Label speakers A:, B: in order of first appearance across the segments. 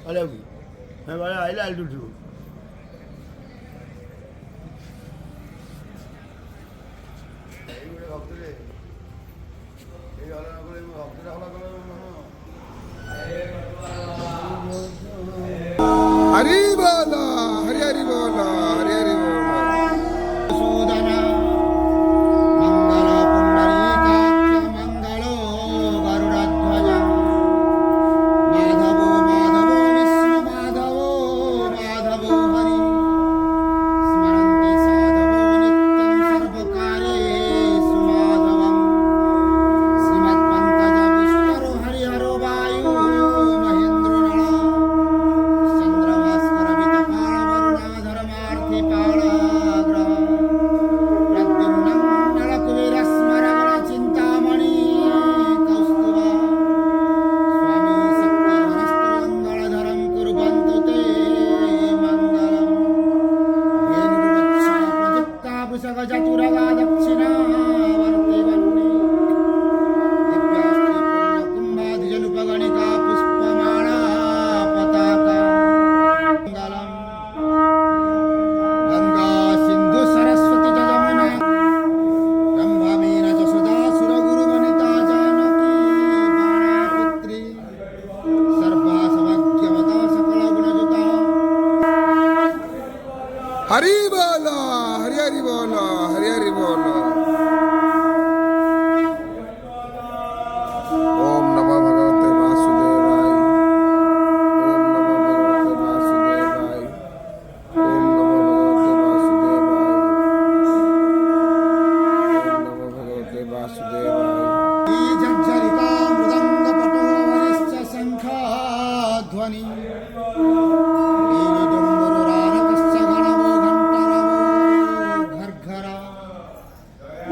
A: अलग मैं बड़ा आई लाल टू
B: हरी बोला हरी हरी बोला हरी हरी बोला
C: सूदन मंगल पुंडरीकाक्ष मंगलो गरुड़ध्वज माधवो माधवो विष्णु माधवो माधवो हरि स्मरन्ति साधवो नित्यं सर्वकार्येषु माधवं श्रीमत्पङ्कज विष्णुरो हरिहरो वायु महेन्द्रो चंद्रभास्कर वितपाल वरुणाधरमार्थि पालाग्रह प्रद्युम्नं नलकुबेर स्मरगण चिंतामणि कौस्तुभा स्वामी शक्तिधरस्तु मंगलधरं कुर्वन्तु ते मंगलम् वेणुर्वक्षा प्रयुक्ता वृषगजतुरगा दक्षिणावर्ति वह्नि दिव्यास्त्री पूर्णकुम्भाधिजनुपगणिका पुष्पमाला पताका मंगलम् गंगा सिंधु सरस्वती च जमुना रंभा मीना जसोदा सुरगुरुवनिता जानकी बाणापुत्री सर्वा सौभाग्यवता सकल गुणयुता
B: हरी बोला हरी हरी बोला हरी हरी बोला ओम नमः भगवते वासुदेवाय ओम नमः भगवते वासुदेवाय ओम नमः भगवते वासुदेवाय
C: ई झंझरिका मृदंग पटो हरिश्च शंख ध्वनि डुम्बुरुरानकश्च गणवो घंटरवो घर्घरा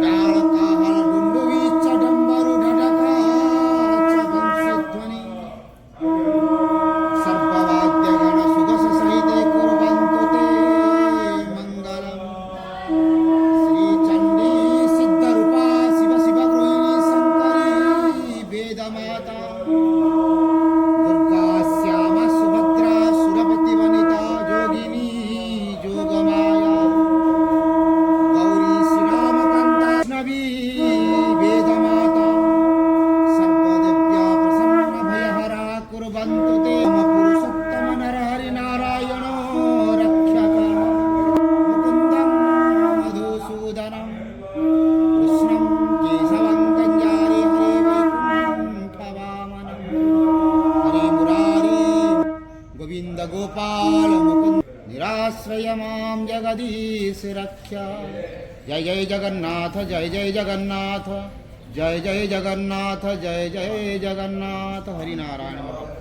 C: तालकाहल डुंडुवीच्च डंबरु ढढका च वंशीध्वनि सर्ववाद्यगण सुगस सहिते कुर्वन्तु ते मंगलम् श्री चंडी सिद्धरूपा शिव शिव गृहिणी शंकरी वेदमाता दुर्गा श्यामा सुभद्रा सुरपति वनिता जोगिनी जोगमाया गौरी श्रीरामकांता नवी वेदमाता सर्वदेव्या प्रसन्न भयहरा कुर्वन्तु ते पुरुषोत्तम नरहरि नारायणो रक्षक मुकुन्दं मधुसूदनं कृष्णं केशवं कञ्जारि हरे वैकुण्ठवामनं हरे मुरारी गोविन्द गोपाल मुकुन्द निराश्रय मां जगदीश रक्ष जय जय जगन्नाथ जय जय जगन्नाथ जय जय जगन्नाथ जय जय जगन्नाथ हरिनारायण